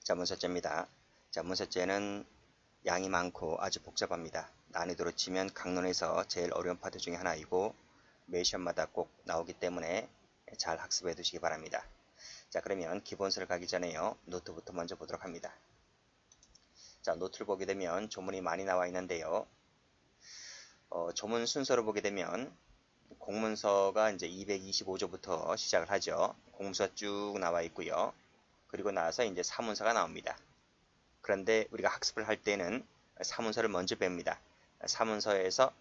자, 문서째입니다. 자, 문서째는 양이 많고 아주 복잡합니다. 난이도로 치면 강론에서 제일 어려운 파트 중에 하나이고 매 시험마다 꼭 나오기 때문에 잘 학습해 두시기 바랍니다. 자, 그러면 기본서를 가기 전에요. 노트부터 먼저 보도록 합니다. 자, 노트를 보게 되면 조문이 많이 나와 있는데요. 조문 순서로 보게 되면 공문서가 이제 225조부터 시작을 하죠. 공문서 쭉 나와 있고요. 그리고 나서 이제 사문서가 나옵니다. 그런데 우리가 학습을 할 때는 사문서를 먼저 뺍니다. 사문서에서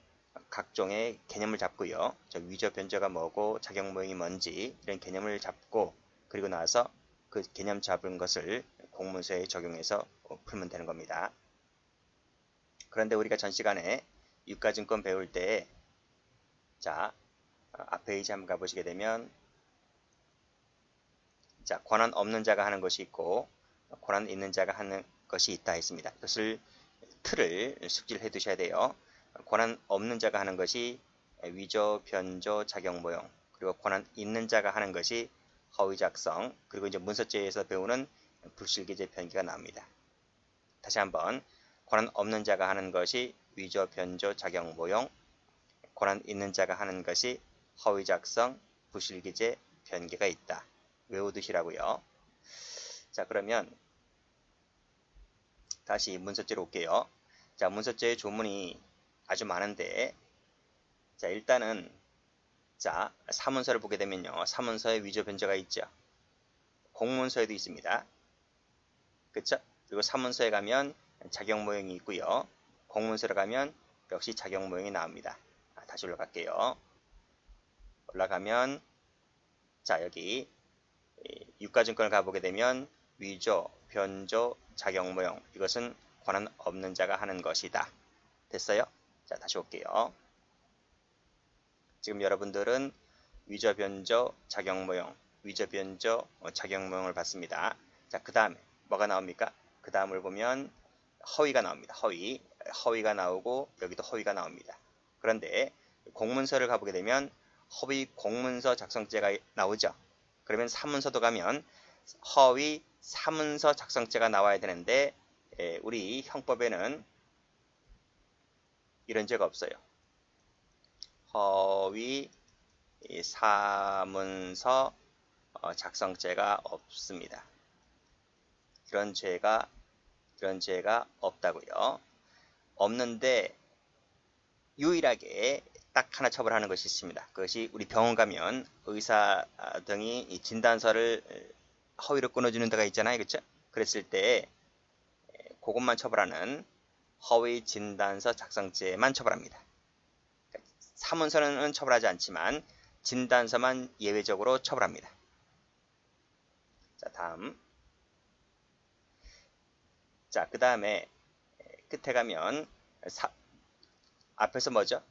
각종의 개념을 잡고요. 위조 변조가 뭐고 작용 모형이 뭔지 이런 개념을 잡고 그리고 나서 그 개념 잡은 것을 공문서에 적용해서 풀면 되는 겁니다. 그런데 우리가 전 시간에 유가증권 배울 때 자, 앞 페이지 한번 가보시게 되면 자, 권한 없는 자가 하는 것이 있고 권한 있는 자가 하는 것이 있다 했습니다. 이것을 틀을 숙지를 해 두셔야 돼요. 권한 없는 자가 하는 것이 위조, 변조, 작용 모형, 그리고 권한 있는 자가 하는 것이 허위 작성, 그리고 이제 문서제에서 배우는 불실기재 변기가 나옵니다. 다시 한번 권한 없는 자가 하는 것이 위조, 변조, 작용 모형, 권한 있는 자가 하는 것이 허위 작성, 불실기재 변기가 있다. 외워두시라고요. 자, 그러면 다시 문서제로 올게요. 자, 문서제의 조문이 아주 많은데 자, 일단은 자, 사문서를 보게 되면요. 사문서에 위조 변조가 있죠. 공문서에도 있습니다. 그쵸? 그리고 사문서에 가면 작용 모형이 있고요. 공문서로 가면 역시 작용 모형이 나옵니다. 다시 올라갈게요. 올라가면 자, 여기 유가증권을 가보게 되면 위조, 변조, 작용 모형 이것은 권한 없는 자가 하는 것이다. 됐어요? 자, 다시 올게요. 지금 여러분들은 위조, 변조, 작용 모형, 위조, 변조, 작용 모형을 봤습니다. 자, 그 다음에 뭐가 나옵니까? 그 다음을 보면 허위가 나옵니다. 허위가 나오고 여기도 허위가 나옵니다. 그런데 공문서를 가보게 되면 허위 공문서 작성죄가 나오죠. 그러면 사문서도 가면 허위 사문서 작성죄가 나와야 되는데 우리 형법에는 이런 죄가 없어요. 허위 사문서 작성죄가 없습니다. 이런 죄가 없다고요. 없는데 유일하게 딱 하나 처벌하는 것이 있습니다. 그것이 우리 병원 가면 의사 등이 진단서를 허위로 끊어주는 데가 있잖아요. 그렇죠? 그랬을 때 그것만 처벌하는 허위 진단서 작성죄만 처벌합니다. 사문서는 처벌하지 않지만 진단서만 예외적으로 처벌합니다. 자, 다음. 자, 그 다음에 끝에 가면 앞에서 뭐죠?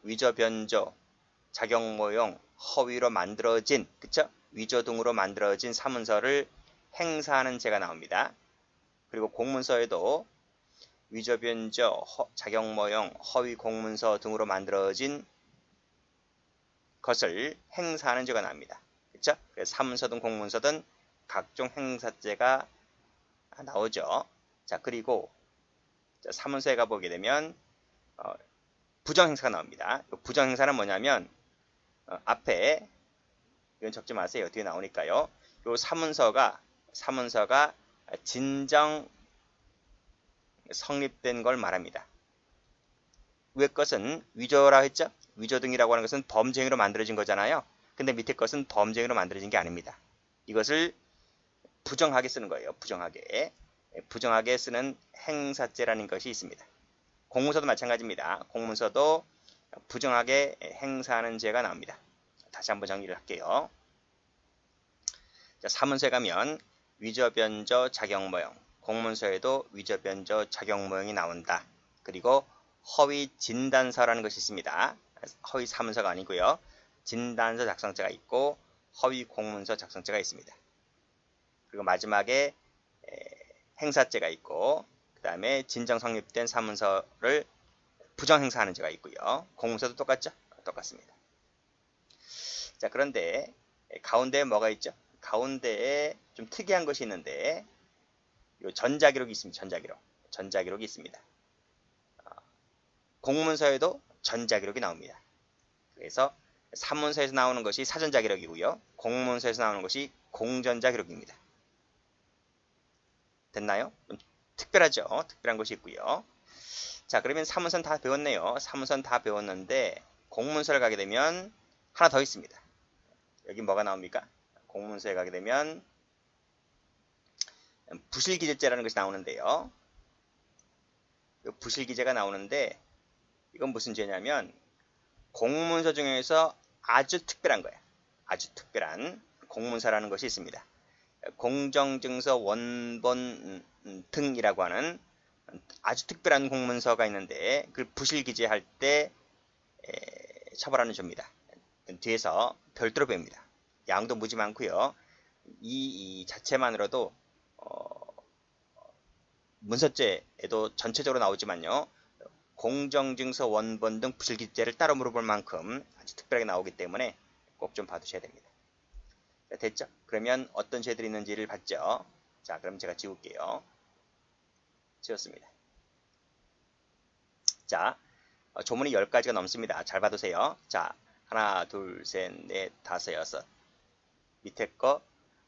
위조, 변조, 작용 모형, 허위로 만들어진, 그쵸? 위조 등으로 만들어진 사문서를 행사하는 죄가 나옵니다. 그리고 공문서에도 위조, 변조, 작용 모형, 허위 공문서 등으로 만들어진 것을 행사하는 죄가 나옵니다. 그쵸? 그래서 사문서든 공문서든 각종 행사죄가 나오죠. 자, 그리고 사문서에 가보게 되면 부정행사가 나옵니다. 부정행사는 뭐냐면 앞에 이건 적지 마세요. 뒤에 나오니까요. 요 사문서가 진정 성립된 걸 말합니다. 위에 것은 위조라 했죠? 위조 등이라고 하는 것은 범죄행위로 만들어진 거잖아요. 근데 밑에 것은 범죄행위로 만들어진 게 아닙니다. 이것을 부정하게 쓰는 거예요. 부정하게 쓰는 행사죄라는 것이 있습니다. 공문서도 마찬가지입니다. 공문서도 부정하게 행사하는 죄가 나옵니다. 다시 한번 정리를 할게요. 자, 사문서에 가면 위조, 변조, 작용 모형, 공문서에도 위조, 변조, 작용 모형이 나온다. 그리고 허위 진단서라는 것이 있습니다. 허위 사문서가 아니고요. 진단서 작성죄가 있고 허위 공문서 작성죄가 있습니다. 그리고 마지막에 행사죄가 있고 그 다음에 진정 성립된 사문서를 부정행사하는 죄가 있고요. 공문서도 똑같죠? 똑같습니다. 자, 그런데 가운데에 뭐가 있죠? 가운데에 좀 특이한 것이 있는데 요 전자기록이 있습니다. 전자기록이 있습니다. 공문서에도 전자기록이 나옵니다. 그래서 사문서에서 나오는 것이 사전자기록이고요. 공문서에서 나오는 것이 공전자기록입니다. 됐나요? 특별하죠? 특별한 것이 있고요. 자, 그러면 사문서는 다 배웠네요. 사문서는 다 배웠는데 공문서를 가게 되면 하나 더 있습니다. 여기 뭐가 나옵니까? 공문서에 가게 되면 부실기재죄라는 것이 나오는데요. 부실기재가 나오는데 이건 무슨 죄냐면 공문서 중에서 아주 특별한 거예요. 아주 특별한 공문서라는 것이 있습니다. 공정증서 원본 등이라고 하는 아주 특별한 공문서가 있는데 그걸 부실기재할 때 처벌하는 죄입니다. 뒤에서 별도로 배웁니다. 양도 무지 많고요. 이 자체만으로도 문서죄에도 전체적으로 나오지만요. 공정증서 원본 등 부실기재를 따로 물어볼 만큼 아주 특별하게 나오기 때문에 꼭 좀 봐두셔야 됩니다. 자, 됐죠? 그러면 어떤 죄들이 있는지를 봤죠? 자, 그럼 제가 지울게요. 지웠습니다. 자, 조문이 10가지가 넘습니다. 잘 봐두세요. 자, 하나, 둘, 셋, 넷, 다섯, 여섯. 밑에 거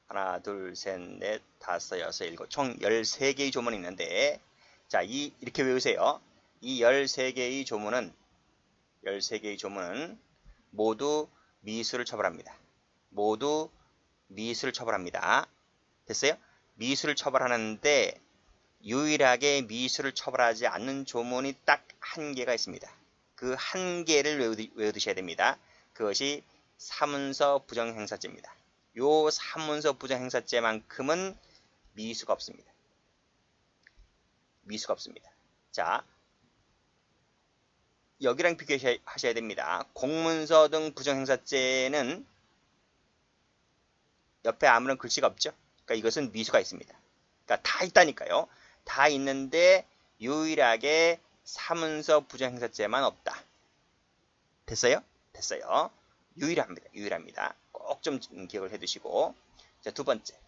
하나, 둘, 셋, 넷, 다섯, 여섯, 일곱. 총 13개의 조문이 있는데 자, 이렇게 외우세요. 이 13개의 조문은 모두 미수를 처벌합니다. 모두 미수를 처벌합니다. 됐어요? 미수를 처벌하는데 유일하게 미수를 처벌하지 않는 조문이 딱 한 개가 있습니다. 그 한 개를 외워두셔야 됩니다. 그것이 사문서 부정행사죄입니다. 요 사문서 부정행사죄만큼은 미수가 없습니다. 미수가 없습니다. 자, 여기랑 비교하셔야 됩니다. 공문서 등 부정행사죄는 옆에 아무런 글씨가 없죠. 그러니까 이것은 미수가 있습니다. 그러니까 다 있다니까요. 다 있는데 유일하게 사문서 부정행사죄만 없다. 됐어요? 됐어요. 유일합니다. 꼭 좀 기억을 해두시고. 자, 두 번째.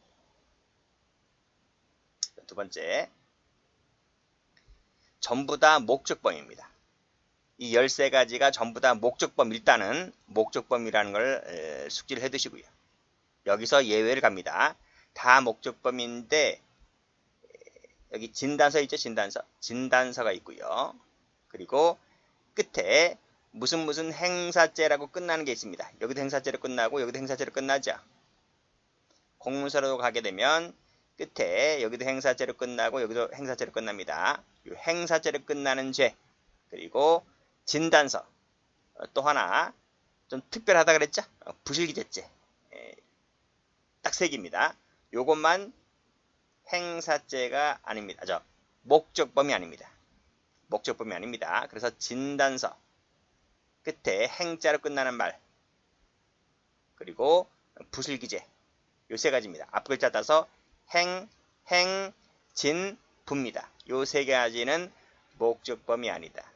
전부 다 목적범입니다. 이 13가지가 전부 다 목적범, 일단은 목적범이라는 걸 숙지를 해두시고요. 여기서 예외를 갑니다. 다 목적범인데 여기 진단서 있죠? 진단서가 있고요. 그리고 끝에 무슨 행사죄라고 끝나는 게 있습니다. 여기도 행사죄로 끝나고 여기도 행사죄로 끝나죠. 공문서로 가게 되면 끝에 여기도 행사죄로 끝나고 여기도 행사죄로 끝납니다. 이 행사죄로 끝나는 죄 그리고 진단서 또 하나 좀 특별하다 그랬죠? 부실기재죄 딱 3개입니다. 요것만 행사죄가 아닙니다. 목적범이 아닙니다. 목적범이 아닙니다. 그래서 진단서 끝에 행자로 끝나는 말 그리고 부실기재 요 3가지입니다. 앞 글자 따서 진, 부입니다. 요 3가지는 목적범이 아니다.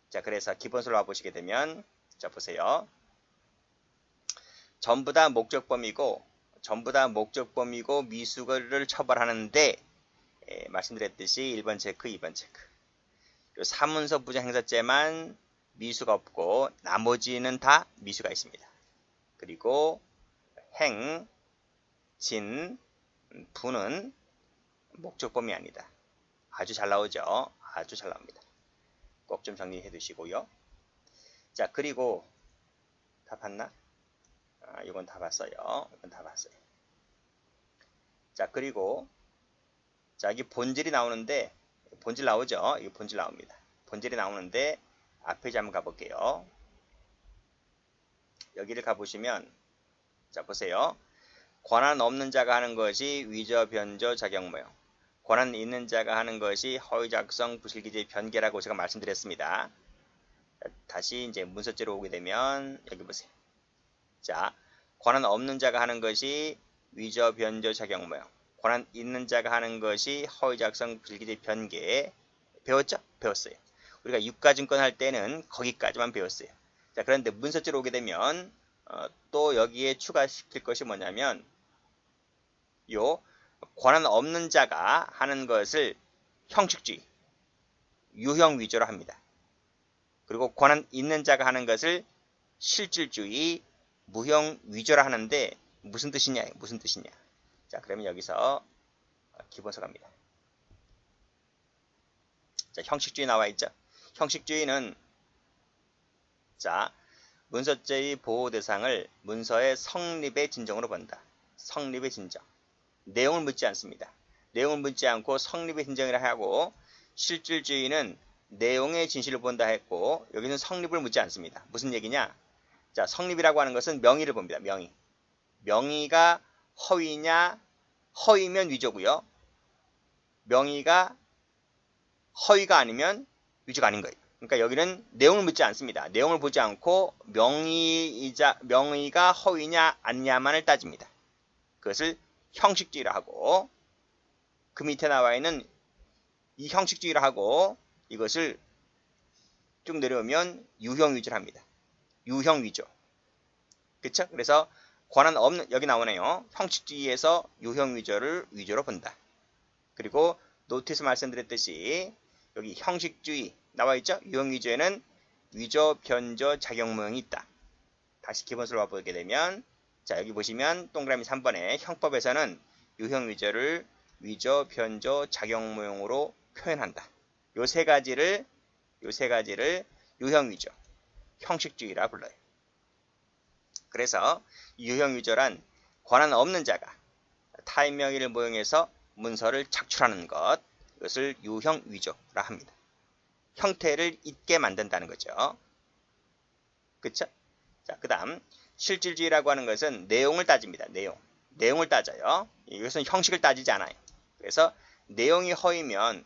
자, 그래서 기본서로 와보시게 되면 자, 보세요. 전부 다 목적범이고 미수를 처벌하는데 말씀드렸듯이 1번 체크, 2번 체크. 요 사문서 부정행사죄만 미수가 없고 나머지는 다 미수가 있습니다. 그리고 행, 진, 부는 목적범이 아니다. 아주 잘 나오죠? 아주 잘 나옵니다. 꼭 좀 정리해 두시고요. 자, 그리고 다 봤나? 이건 다 봤어요. 자, 그리고 자, 여기 본질이 나오는데 본질 나오죠? 이거 본질 나옵니다. 본질이 나오는데 앞에 한번 가볼게요. 여기를 가보시면 자, 보세요. 권한 없는 자가 하는 것이 위조, 변조, 작용모형. 권한 있는 자가 하는 것이 허위 작성, 부실기재, 변개라고 제가 말씀드렸습니다. 자, 다시 이제 문서죄로 오게 되면 여기 보세요. 자, 권한 없는 자가 하는 것이 위조, 변조, 작용모형. 권한 있는 자가 하는 것이 허위 작성, 부실기재, 변개. 배웠죠? 배웠어요. 우리가 유가증권 할 때는 거기까지만 배웠어요. 자, 그런데 문서죄로 오게 되면 또 여기에 추가시킬 것이 뭐냐면 요 권한 없는 자가 하는 것을 형식주의, 유형 위조로 합니다. 그리고 권한 있는 자가 하는 것을 실질주의, 무형 위조로 하는데 무슨 뜻이냐? 무슨 뜻이냐? 자, 그러면 여기서 기본서 갑니다. 자, 형식주의 나와 있죠? 형식주의는 자, 문서죄의 보호 대상을 문서의 성립의 진정으로 본다. 성립의 진정. 내용을 묻지 않습니다. 내용을 묻지 않고 성립의 진정이라 하고, 실질주의는 내용의 진실을 본다 했고, 여기는 성립을 묻지 않습니다. 무슨 얘기냐? 자, 성립이라고 하는 것은 명의를 봅니다. 명의. 명의가 허위냐? 허위면 위조고요. 명의가 허위가 아니면 위조가 아닌 거예요. 그러니까 여기는 내용을 묻지 않습니다. 내용을 보지 않고 명의가 허위냐 아니냐만을 따집니다. 그것을 형식주의라 하고, 그 밑에 나와 있는 이 형식주의라 하고, 이것을 쭉 내려오면 유형 위조를 합니다. 유형 위조. 그쵸? 그래서 권한 없는, 여기 나오네요. 형식주의에서 유형 위조를 위조로 본다. 그리고 노트에서 말씀드렸듯이 여기 형식주의 나와 있죠? 유형 위조에는 위조, 변조, 작용모형이 있다. 다시 기본서로 와보게 되면, 자, 여기 보시면 동그라미 3번에 형법에서는 유형 위조를 위조, 변조, 작용모형으로 표현한다. 요 세 가지를 유형 위조, 형식주의라 불러요. 그래서 유형 위조란 권한 없는 자가 타인 명의를 모형해서 문서를 작출하는 것, 이것을 유형 위조라 합니다. 형태를 잊게 만든다는 거죠. 그쵸? 자, 그 다음 실질주의라고 하는 것은 내용을 따집니다. 내용을 따져요. 이것은 형식을 따지지 않아요. 그래서 내용이 허위면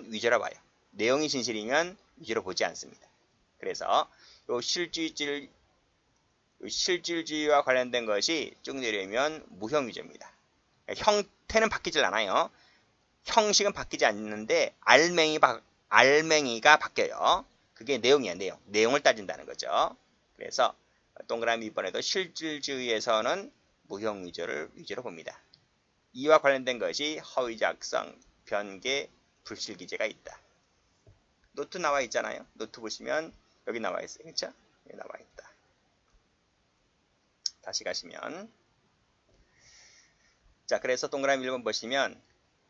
위조라 봐요. 내용이 진실이면 위조로 보지 않습니다. 그래서 요 실질주의와 관련된 것이 쭉 내려오면 무형 위조입니다. 형태는 바뀌질 않아요. 형식은 바뀌지 않는데 알맹이가 바뀌어요. 그게 내용이야, 내용. 내용을 따진다는 거죠. 그래서 동그라미 이번에도 실질주의에서는 무형 위조로 봅니다. 이와 관련된 것이 허위 작성, 변개, 불실기재가 있다. 노트 나와 있잖아요. 노트 보시면 여기 나와 있어요. 그렇죠? 여기 나와 있다. 다시 가시면, 자, 그래서 동그라미 1번 보시면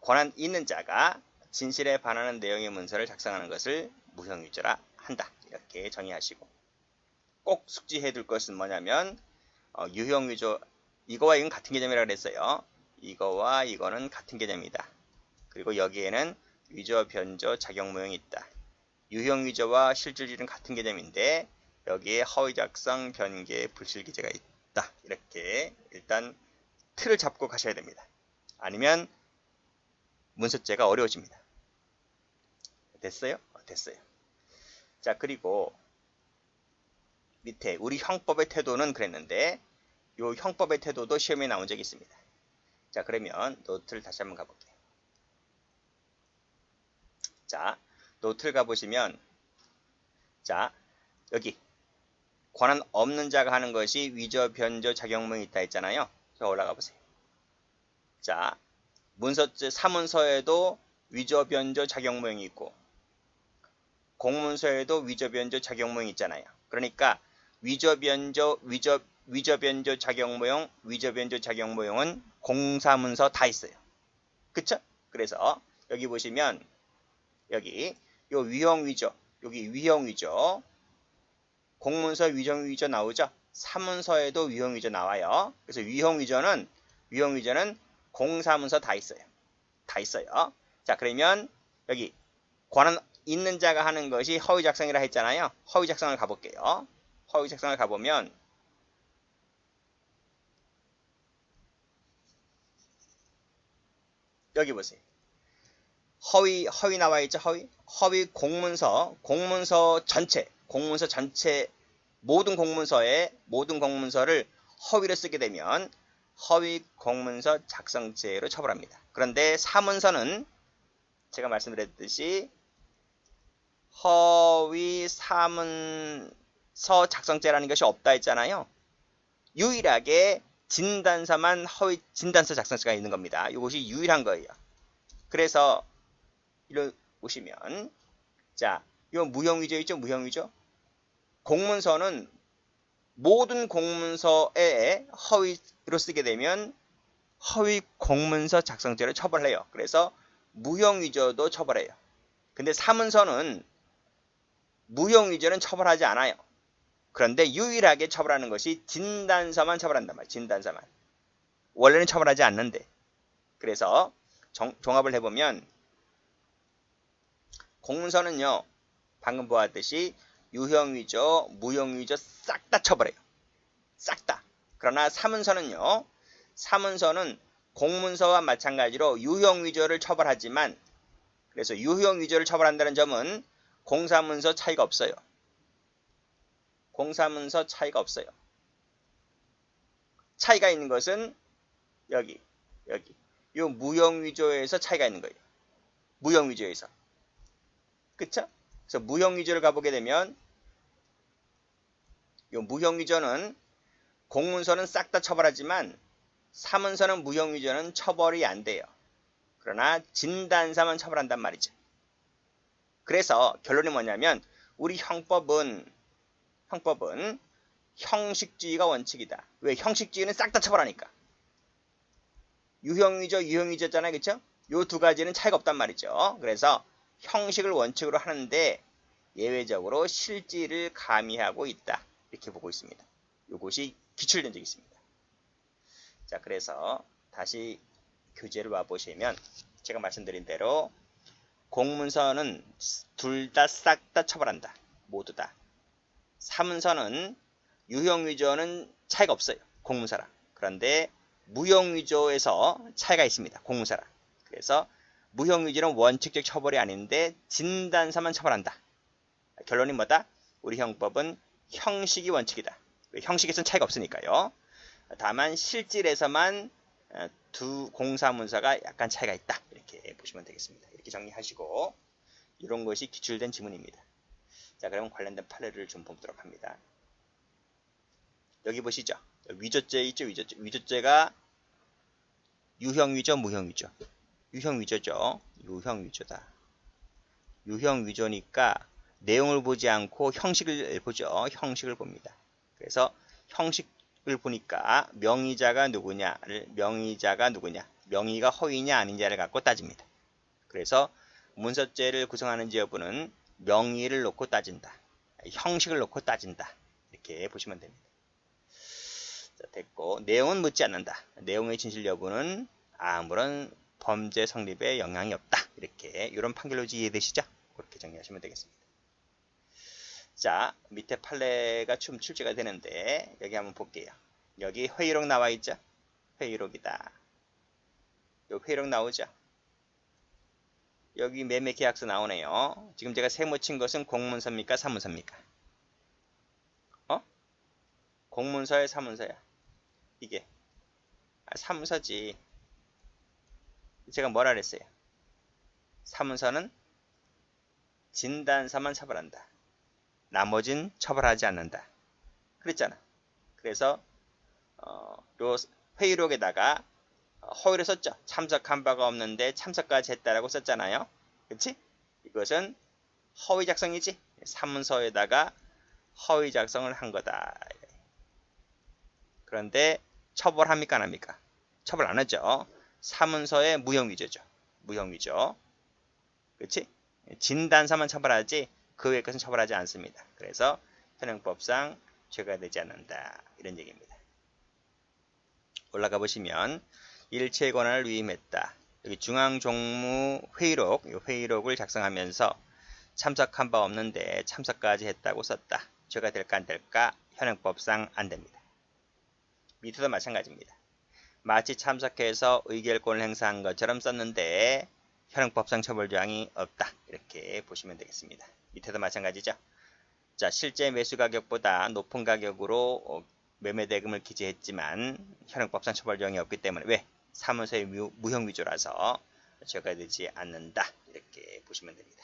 권한 있는 자가 진실에 반하는 내용의 문서를 작성하는 것을 무형 위조라 한다. 이렇게 정의하시고, 꼭 숙지해 둘 것은 뭐냐면 유형 위조, 이거와 이건 같은 개념이라고 그랬어요. 이거와 이거는 같은 개념이다. 그리고 여기에는 위조, 변조, 작용모형이 있다. 유형 위조와 실질주의는 같은 개념인데 여기에 허위 작성, 변개, 불실기재가 있다. 이렇게 일단 틀을 잡고 가셔야 됩니다. 아니면 문서죄가 어려워집니다. 됐어요? 됐어요. 자, 그리고 밑에 우리 형법의 태도는 그랬는데 이 형법의 태도도 시험에 나온 적이 있습니다. 자, 그러면 노트를 다시 한번 가볼게요. 자, 노트를 가보시면, 자, 여기 권한 없는 자가 하는 것이 위조, 변조, 작용모형이 있다 했잖아요. 자, 올라가 보세요. 자, 문서죄 사문서에도 위조, 변조, 작용모형이 있고 공문서에도 위조, 변조, 작용모형이 있잖아요. 그러니까 위조, 변조, 작용모형, 위조, 변조, 작용모형은 공사문서 다 있어요. 그쵸? 그래서 여기 보시면 여기 요 위형 위조, 여기 위형 위조, 공문서 위형 위조 나오죠? 사문서에도 위형 위조 나와요. 그래서 위형 위조는 공사문서 다 있어요. 다 있어요. 자, 그러면 여기 권한 있는 자가 하는 것이 허위 작성이라 했잖아요. 허위 작성을 가볼게요. 허위 작성을 가보면 여기 보세요. 허위 나와 있죠? 허위 공문서 전체 모든 공문서를 허위로 쓰게 되면 허위 공문서 작성죄로 처벌합니다. 그런데 사문서는 제가 말씀드렸듯이 허위 사문서 작성죄라는 것이 없다 했잖아요. 유일하게 진단서만 허위 진단서 작성자가 있는 겁니다. 이것이 유일한 거예요. 그래서 이런 보시면 자, 이 무형위조 있죠? 무형위조. 공문서는 모든 공문서에 허위로 쓰게 되면 허위 공문서 작성죄를 처벌해요. 그래서 무형위조도 처벌해요. 근데 사문서는 무형위조는 처벌하지 않아요. 그런데 유일하게 처벌하는 것이 진단서만 처벌한단 말이에요. 진단서만. 원래는 처벌하지 않는데. 그래서 종합을 해보면 공문서는요. 방금 보았듯이 유형위조, 무형위조 싹 다 처벌해요. 싹 다. 그러나 사문서는요. 사문서는 공문서와 마찬가지로 유형위조를 처벌하지만 그래서 유형위조를 처벌한다는 점은 공사문서 차이가 없어요. 공사문서 차이가 없어요. 차이가 있는 것은 여기 이 무형위조에서 차이가 있는 거예요. 무형위조에서. 그쵸? 그래서 무형위조를 가보게 되면 이 무형위조는 공문서는 싹 다 처벌하지만 사문서는 무형위조는 처벌이 안 돼요. 그러나 진단서만 처벌한단 말이죠. 그래서 결론이 뭐냐면 우리 형법은 형식주의가 원칙이다. 왜? 형식주의는 싹 다 처벌하니까. 유형위조잖아요. 그쵸? 요 두 가지는 차이가 없단 말이죠. 그래서 형식을 원칙으로 하는데 예외적으로 실질을 가미하고 있다. 이렇게 보고 있습니다. 이것이 기출된 적이 있습니다. 자, 그래서 다시 교재를 와보시면 제가 말씀드린 대로 공문서는 둘 다 싹 다 처벌한다. 모두 다. 사문서는 유형위조는 차이가 없어요. 공문서랑. 그런데 무형위조에서 차이가 있습니다. 공문서랑. 그래서 무형위조는 원칙적 처벌이 아닌데 진단서만 처벌한다. 결론이 뭐다? 우리 형법은 형식이 원칙이다. 형식에서는 차이가 없으니까요. 다만 실질에서만 두 공사문서가 약간 차이가 있다. 이렇게 보시면 되겠습니다. 이렇게 정리하시고 이런 것이 기출된 지문입니다. 자, 그러면 관련된 판례를 좀 보도록 합니다. 여기 보시죠. 위조죄 있죠? 위조죄가 유형위조, 무형위조. 유형위조죠. 유형위조다. 유형위조니까 내용을 보지 않고 형식을 보죠. 형식을 봅니다. 그래서 형식을 보니까 명의자가 누구냐, 명의가 허위냐 아니냐를 갖고 따집니다. 그래서 문서죄를 구성하는지 여부는 명의를 놓고 따진다. 형식을 놓고 따진다. 이렇게 보시면 됩니다. 자, 됐고 내용은 묻지 않는다. 내용의 진실 여부는 아무런 범죄 성립에 영향이 없다. 이렇게 이런 판결로지 이해되시죠? 그렇게 정리하시면 되겠습니다. 자, 밑에 판례가 좀 출제가 되는데 여기 한번 볼게요. 여기 회의록 나와 있죠? 회의록이다. 요 회의록 나오죠? 여기 매매계약서 나오네요. 지금 제가 세모 친 것은 공문서입니까? 사문서입니까? 공문서야 사문서야? 이게 사문서지. 제가 뭐라 그랬어요? 사문서는 진단서만 처벌한다. 나머진 처벌하지 않는다. 그랬잖아. 그래서 요 회의록에다가 허위를 썼죠. 참석한 바가 없는데 참석까지 했다라고 썼잖아요. 그치? 이것은 허위 작성이지. 사문서에다가 허위 작성을 한 거다. 그런데 처벌합니까 안 합니까? 처벌 안 하죠. 사문서의 무형위조죠. 무형위조. 그치? 진단서만 처벌하지 그 외의 것은 처벌하지 않습니다. 그래서 현행법상 죄가 되지 않는다. 이런 얘기입니다. 올라가 보시면 일체의 권한을 위임했다. 여기 중앙종무회의록, 이 회의록을 작성하면서 참석한 바 없는데 참석까지 했다고 썼다. 죄가 될까 안 될까? 현행법상 안 됩니다. 밑에도 마찬가지입니다. 마치 참석해서 의결권을 행사한 것처럼 썼는데 현행법상 처벌조항이 없다. 이렇게 보시면 되겠습니다. 밑에도 마찬가지죠. 자, 실제 매수 가격보다 높은 가격으로 매매대금을 기재했지만 현행법상 처벌조항이 없기 때문에 왜? 사문서의 무형위조라서 죄가 되지 않는다. 이렇게 보시면 됩니다.